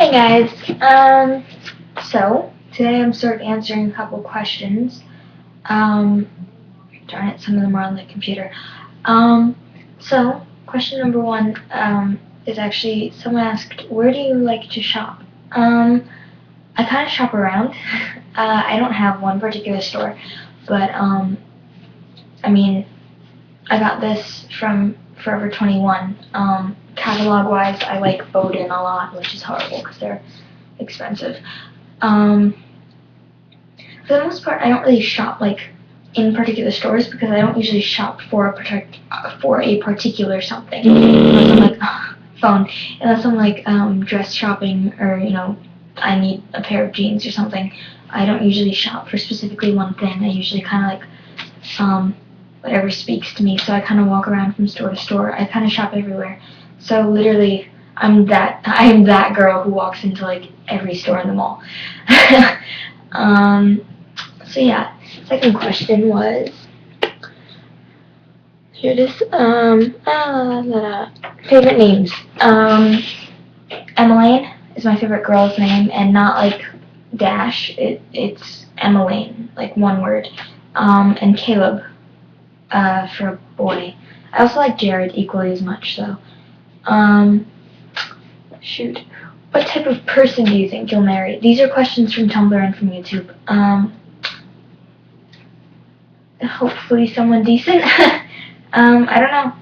Hey guys, so today I'm sort of answering a couple questions. Darn it, some of them are on the computer. So question number one, is actually someone asked, where do you like to shop? I kind of shop around. I don't have one particular store, but I mean, I got this from Forever 21. Catalog-wise, I like Bowden a lot, which is horrible because they're expensive. For the most part, I don't really shop like in particular stores because I don't usually shop for a particular something. Unless I'm like phone, unless I'm like dress shopping or I need a pair of jeans or something. I don't usually shop for specifically one thing. I usually kind of like whatever speaks to me. So I kind of walk around from store to store. I kind of shop everywhere. So literally, I am that girl who walks into like every store in the mall. So yeah, second question was, here it is, favorite names. Emmeline is my favorite girl's name, and not like dash, it's Emmeline, like one word. And Caleb, for a boy. I also like Jared equally as much, though. Shoot. What type of person do you think you'll marry? These are questions from Tumblr and from YouTube. Hopefully someone decent. I don't know.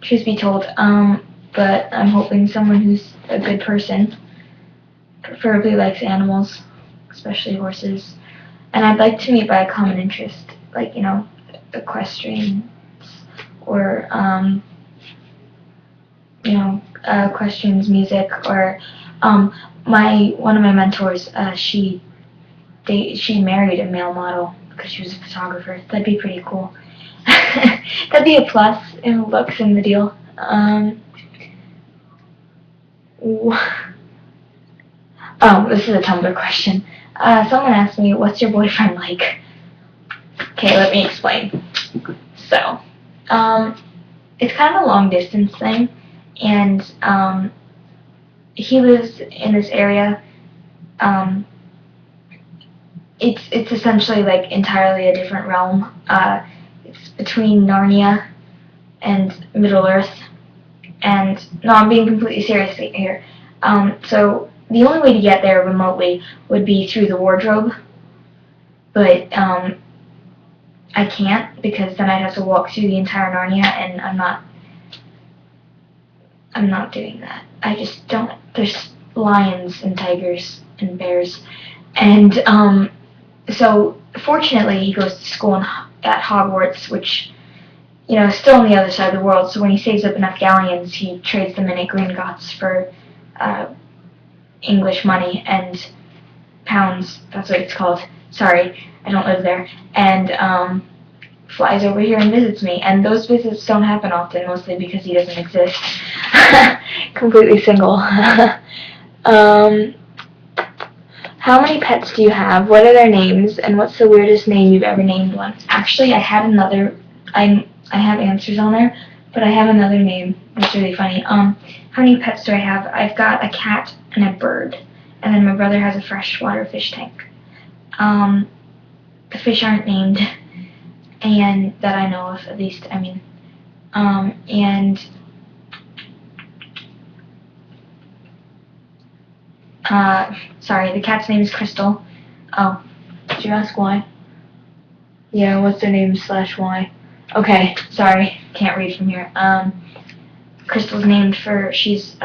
Truth be told. But I'm hoping someone who's a good person. Preferably likes animals, especially horses. And I'd like to meet by a common interest, like, equestrian or, equestrians, music, or, one of my mentors, she married a male model because she was a photographer. That'd be pretty cool. That'd be a plus in looks in the deal. Oh, this is a Tumblr question. Someone asked me, what's your boyfriend like? Okay, let me explain. So, it's kind of a long distance thing, and he lives in this area. It's essentially like entirely a different realm. It's between Narnia and Middle Earth. And no, I'm being completely serious here. So the only way to get there remotely would be through the wardrobe, but I can't because then I'd have to walk through the entire Narnia, and I'm not doing that. I just don't. There's lions and tigers and bears, and so fortunately he goes to school at Hogwarts, which is still on the other side of the world. So when he saves up enough galleons, he trades them in at Gringotts for English money and pounds. That's what it's called. Sorry, I don't live there. And flies over here and visits me. And those visits don't happen often, mostly because he doesn't exist. Completely single. How many pets do you have? What are their names? And what's the weirdest name you've ever named one? Actually, I have another. I have answers on there, but I have another name. It's really funny. How many pets do I have? I've got a cat and a bird, and then my brother has a freshwater fish tank. The fish aren't named, and that I know of, at least. I mean, sorry, the cat's name is Crystal. Oh, did you ask why? Yeah, what's their name / why? Okay, sorry, can't read from here. Crystal's named for, she's,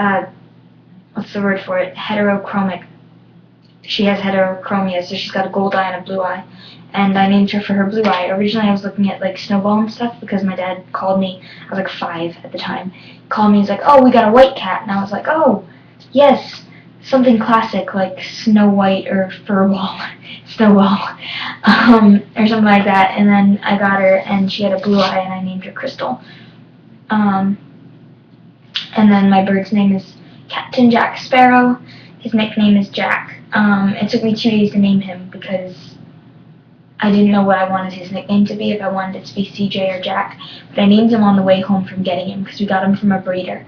what's the word for it? Heterochromic. She has heterochromia, so she's got a gold eye and a blue eye. And I named her for her blue eye. Originally I was looking at like Snowball and stuff because my dad called me, I was like 5 at the time, called me, he's like, oh, we got a white cat. And I was like, oh, yes, something classic like Snow White or Furball, Snowball, or something like that. And then I got her, and she had a blue eye, and I named her Crystal. And then my bird's name is Captain Jack Sparrow. His nickname is Jack. It took me 2 days to name him because I didn't know what I wanted his nickname to be, if I wanted it to be CJ or Jack. But I named him on the way home from getting him because we got him from a breeder.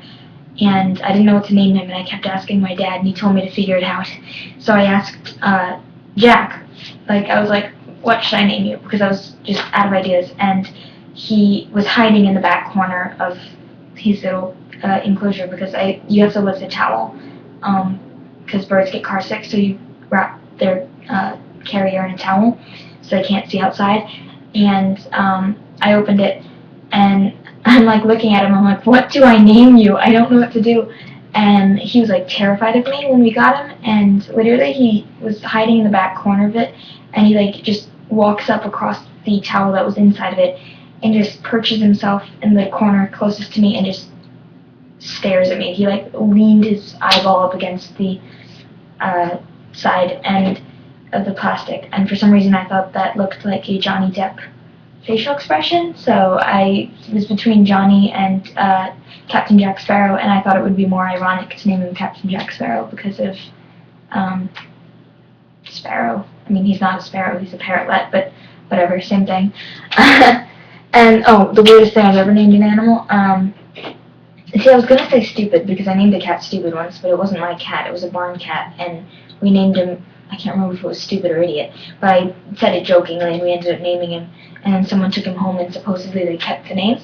and I didn't know what to name him, and I kept asking my dad, and he told me to figure it out. So I asked Jack, like I was like, what should I name you? Because I was just out of ideas, and he was hiding in the back corner of his little enclosure because you have to lift a towel, because birds get car sick, so you wrap their carrier in a towel so they can't see outside. And I opened it, and I'm like looking at him. I'm like, what do I name you? I don't know what to do. And he was like terrified of me when we got him. And literally, he was hiding in the back corner of it, and he like just walks up across the towel that was inside of it, and just perches himself in the corner closest to me, and just stares at me. He like leaned his eyeball up against the side end of the plastic, and for some reason I thought that looked like a Johnny Depp facial expression, so I was between Johnny and Captain Jack Sparrow, and I thought it would be more ironic to name him Captain Jack Sparrow because of Sparrow. I mean, he's not a sparrow, he's a parrotlet, but whatever, same thing. And, oh, the weirdest thing I've ever named an animal, see, I was gonna say Stupid because I named a cat Stupid once, but it wasn't my cat, it was a barn cat, and we named him, I can't remember if it was Stupid or Idiot, but I said it jokingly, and we ended up naming him, and then someone took him home, and supposedly they kept the name.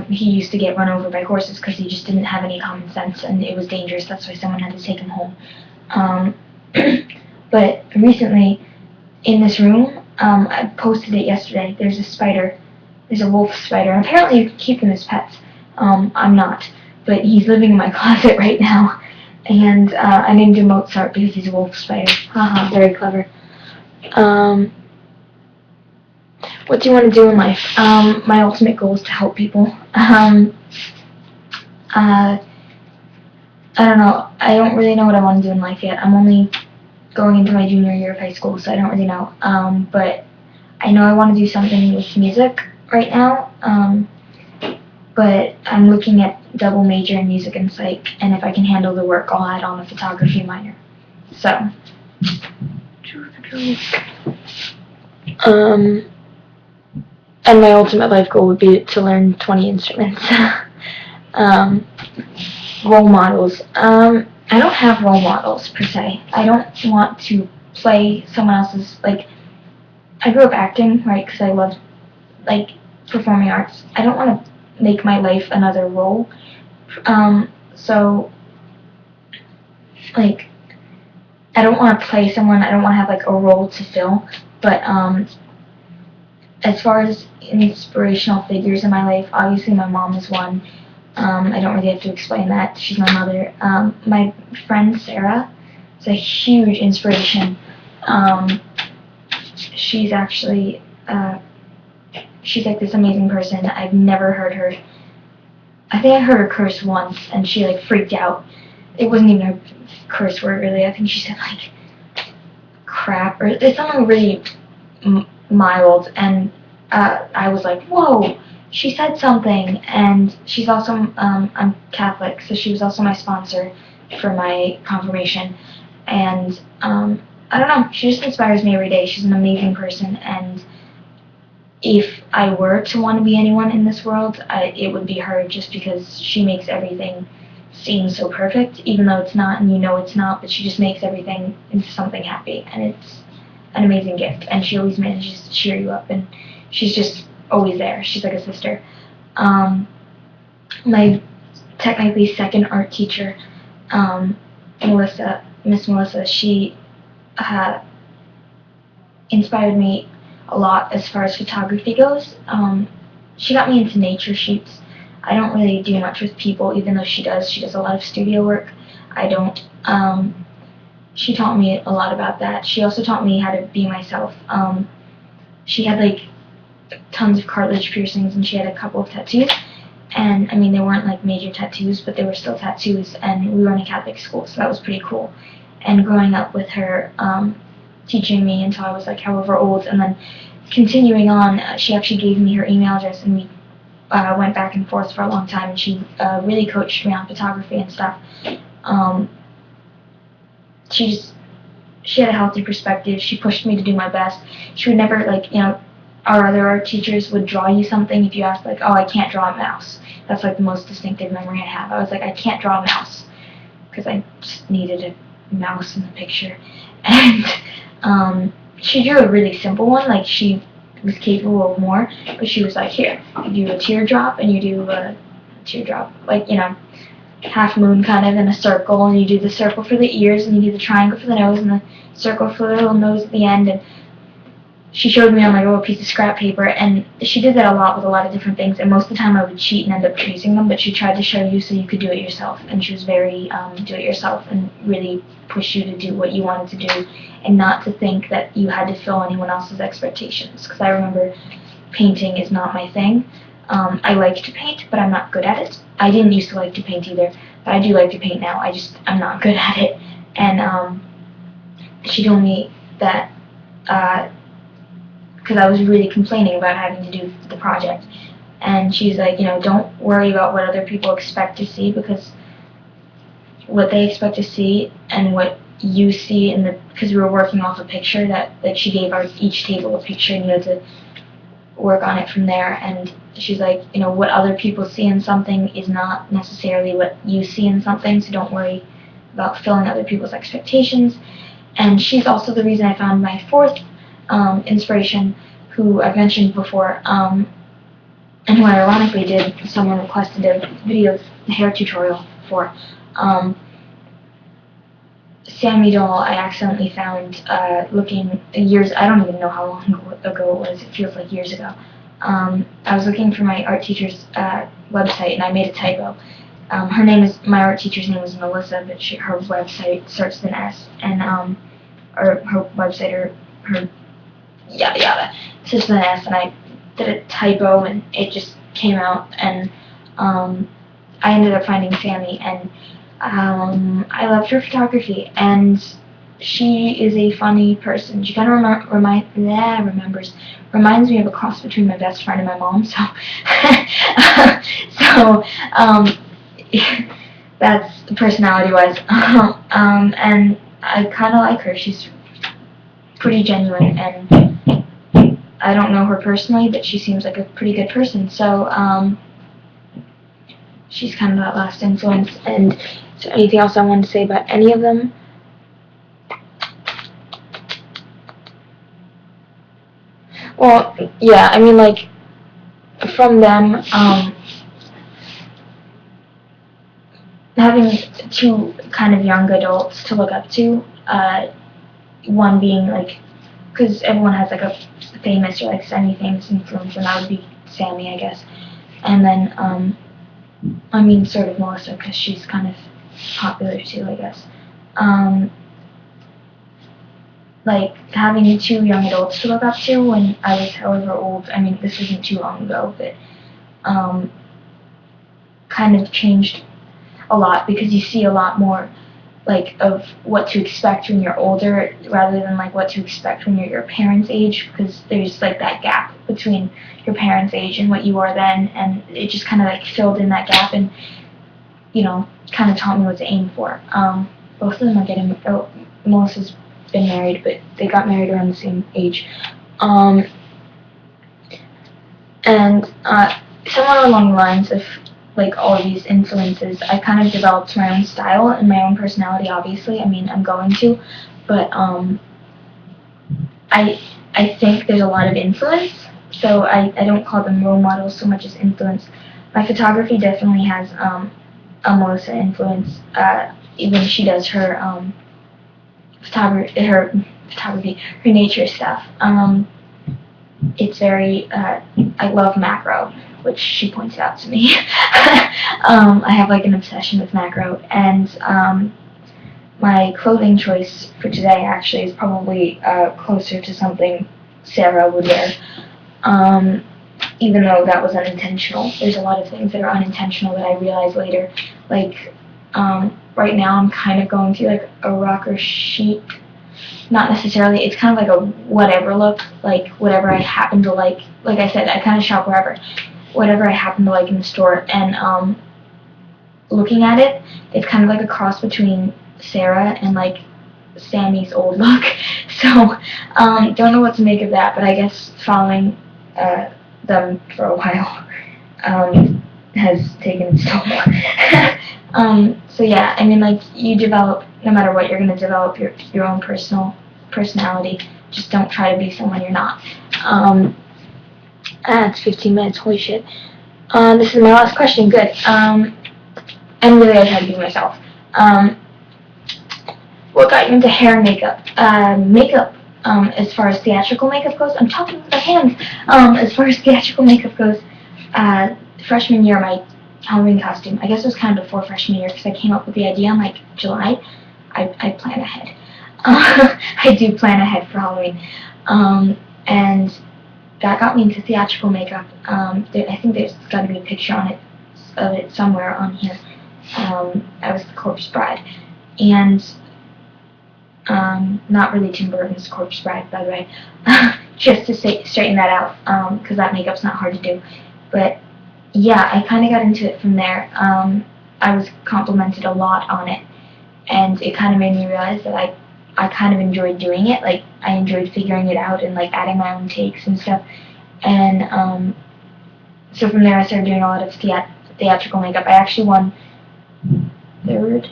He used to get run over by horses because he just didn't have any common sense, and it was dangerous, that's why someone had to take him home. But recently, in this room, I posted it yesterday, there's a spider, there's a wolf spider, and apparently you can keep them as pets. I'm not, but he's living in my closet right now, and I named him Mozart because he's a wolf spider. Haha, very clever. What do you want to do in life? My ultimate goal is to help people. I don't know. I don't really know what I want to do in life yet. I'm only going into my junior year of high school, so I don't really know. But I know I want to do something with music right now. But I'm looking at double major in music and psych, and if I can handle the work, I'll add on a photography minor. So, and my ultimate life goal would be to learn 20 instruments. Role models. I don't have role models per se. I don't want to play someone else's, like, I grew up acting, right, because I love, like, performing arts. I don't want to make my life another role. So, like, I don't want to play someone, I don't want to have, like, a role to fill, but, as far as inspirational figures in my life, obviously my mom is one. I don't really have to explain that. She's my mother. My friend Sarah is a huge inspiration. She's actually, she's like this amazing person. I've never heard her, I think I heard her curse once, and she like freaked out. It wasn't even a curse word really. I think she said like crap, or it's something really mild, and I was like, whoa, she said something. And she's also, I'm Catholic, so she was also my sponsor for my confirmation, and I don't know, she just inspires me every day. She's an amazing person, and if I were to want to be anyone in this world, it would be her, just because she makes everything seem so perfect, even though it's not, and you know it's not, but she just makes everything into something happy, and it's an amazing gift, and she always manages to cheer you up, and she's just always there. She's like a sister. My technically second art teacher, Miss Melissa, she inspired me a lot as far as photography goes. She got me into nature shoots. I don't really do much with people, even though she does. She does a lot of studio work. I don't. She taught me a lot about that. She also taught me how to be myself. She had like tons of cartilage piercings, and she had a couple of tattoos. And I mean, they weren't like major tattoos, but they were still tattoos, and we were in a Catholic school, so that was pretty cool. And growing up with her, teaching me until I was like however old, and then continuing on, she actually gave me her email address, and we went back and forth for a long time, and she really coached me on photography and stuff. She had a healthy perspective. She pushed me to do my best. She would never, like, you know, our other art teachers would draw you something. If you asked, like, oh, I can't draw a mouse. That's like the most distinctive memory I have. I was like, I can't draw a mouse because I just needed a mouse in the picture. And she drew a really simple one. Like, she was capable of more, but she was like, here, you do a teardrop, and you do a teardrop, like, you know, half moon kind of in a circle, and you do the circle for the ears, and you do the triangle for the nose, and the circle for the little nose at the end. And she showed me on like a little piece of scrap paper, and she did that a lot with a lot of different things, and most of the time I would cheat and end up tracing them, but she tried to show you so you could do it yourself, and she was very do-it-yourself and really push you to do what you wanted to do and not to think that you had to fill anyone else's expectations, because I remember painting is not my thing. I like to paint, but I'm not good at it. I didn't used to like to paint either, but I do like to paint now. I'm not good at it. And she told me that because I was really complaining about having to do the project. And she's like, you know, don't worry about what other people expect to see, because what they expect to see and what you see in the, because we were working off a picture that, like, she gave our each table a picture and you had to work on it from there. And she's like, you know, what other people see in something is not necessarily what you see in something, so don't worry about filling other people's expectations. And she's also the reason I found my fourth inspiration, who I've mentioned before, and who I ironically did, someone requested a video hair tutorial for. Sammy doll I accidentally found looking years, I don't even know how long ago it was, it feels like years ago. I was looking for my art teacher's website and I made a typo. My art teacher's name was Melissa, but her website starts with an S, and or her website, or her yada yada, starts with an S, and I did a typo and it just came out, and I ended up finding Sammy, and I loved her photography, and she is a funny person. She kind of reminds me of a cross between my best friend and my mom. So, so that's personality-wise. And I kind of like her. She's pretty genuine, and I don't know her personally, but she seems like a pretty good person. So, she's kind of that last influence. And is there anything else I wanted to say about any of them? Well, yeah, I mean, like, from them, having two kind of young adults to look up to, one being, like, because everyone has, like, a famous or, like, semi-famous influence, and that would be Sammy, I guess. And then, I mean, sort of Melissa, because she's kind of popular, too, I guess. Like, having two young adults to look up to when I was however old, I mean, this wasn't too long ago, but kind of changed a lot, because you see a lot more, like, of what to expect when you're older rather than, like, what to expect when you're your parents' age, because there's, like, that gap between your parents' age and what you are then, and it just kind of, like, filled in that gap and, you know, kind of taught me what to aim for. Both of them are getting, Melissa's been married, but they got married around the same age. And somewhat along the lines of, like, all of these influences, I kind of developed my own style and my own personality, obviously. I mean, I'm going to, but I think there's a lot of influence, so I don't call them role models so much as influence. My photography definitely has a Melissa influence. Even she does her photography, her nature stuff. It's very, I love macro, which she points out to me. I have, like, an obsession with macro, and my clothing choice for today actually is probably closer to something Sarah would wear, even though that was unintentional. There's a lot of things that are unintentional that I realize later. Like, right now I'm kind of going through, like, a rocker chic, not necessarily, it's kind of like a whatever look, like, whatever I happen to like I said, I kind of shop wherever, whatever I happen to like in the store, and looking at it, it's kind of like a cross between Sarah and, like, Sammy's old look. So, don't know what to make of that, but I guess following them for a while has taken its toll. So yeah, I mean, like, you develop, no matter what, you're going to develop your own personality. Just don't try to be someone you're not. It's 15 minutes, holy shit. This is my last question, good. And really I try to be myself. What got you into hair and makeup? Makeup, as far as theatrical makeup goes, I'm talking with my hands. As far as theatrical makeup goes, freshman year, my Halloween costume, I guess it was kind of before freshman year, because I came up with the idea in, like, July. I plan ahead. I do plan ahead for Halloween. And that got me into theatrical makeup. I think there's got to be a picture of it somewhere on here. I was the corpse bride. And not really Tim Burton's Corpse Bride, by the way, just to straighten that out, because that makeup's not hard to do. But yeah, I kind of got into it from there. I was complimented a lot on it, and it kind of made me realize that I kind of enjoyed doing it. Like, I enjoyed figuring it out and, like, adding my own takes and stuff. And so from there I started doing a lot of theatrical makeup. I actually won third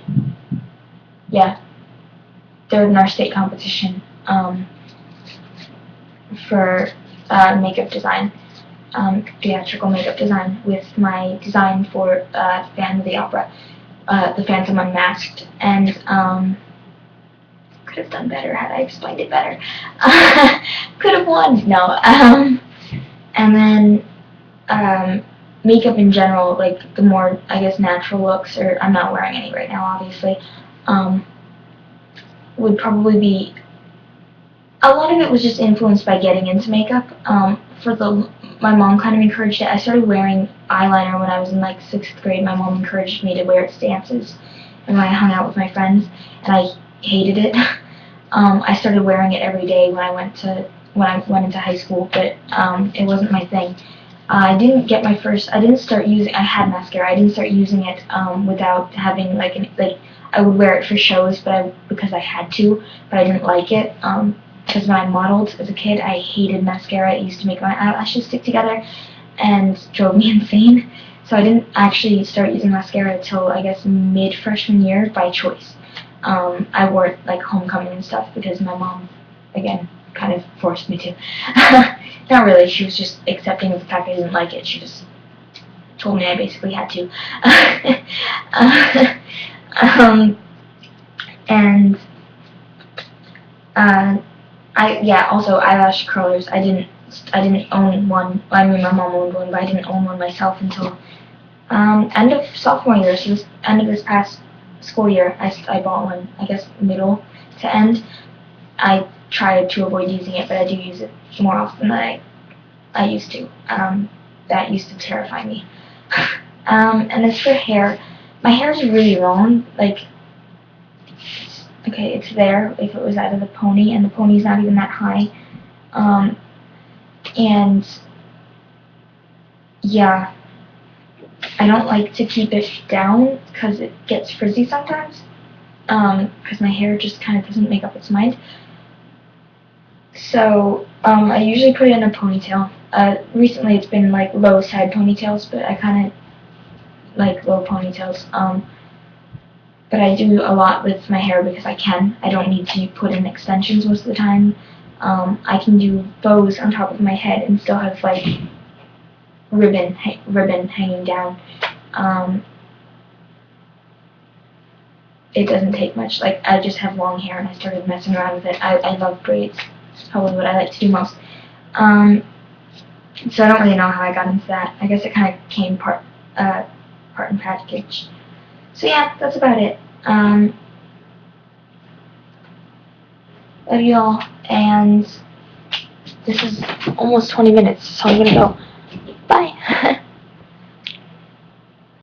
in our state competition for makeup design, theatrical makeup design, with my design for Phantom of the Opera, The Phantom Unmasked, and could have done better had I explained it better. Could have won, no. And then makeup in general, like the more, I guess, natural looks, or I'm not wearing any right now, obviously, would probably be, a lot of it was just influenced by getting into makeup. My mom kind of encouraged it. I started wearing eyeliner when I was in, like, 6th grade. My mom encouraged me to wear it to dances and when I hung out with my friends, and I hated it. I started wearing it every day when I went into high school, but it wasn't my thing. I didn't start using, I had mascara, I didn't start using it without having, like, I would wear it for shows, because I had to, but I didn't like it, because when I modeled as a kid, I hated mascara. It used to make my eyelashes stick together and drove me insane. So I didn't actually start using mascara until, I guess, mid-freshman year by choice. I wore it, like, homecoming and stuff because my mom, again, kind of forced me to. Not really, she was just accepting of the fact I didn't like it. She just told me I basically had to. Also eyelash curlers. I didn't own one. I mean, my mom owned one, but I didn't own one myself until end of sophomore year. So this end of this past school year, I bought one. I guess middle to end. I tried to avoid using it, but I do use it more often than I used to. That used to terrify me. And as for hair, my hair is really long. Like, okay, it's there if it was out of the pony, and the pony's not even that high. And yeah, I don't like to keep it down because it gets frizzy sometimes. Because my hair just kind of doesn't make up its mind. So I usually put it in a ponytail. Recently it's been, like, low side ponytails, but I kind of like low ponytails. But I do a lot with my hair because I can. I don't need to put in extensions most of the time. I can do bows on top of my head and still have, like, ribbon hanging down. It doesn't take much. Like, I just have long hair and I started messing around with it. I love braids. It's probably what I like to do most. So I don't really know how I got into that. I guess it kind of came part and package. So yeah, that's about it. Love you all, and this is almost 20 minutes, so I'm gonna go. Bye.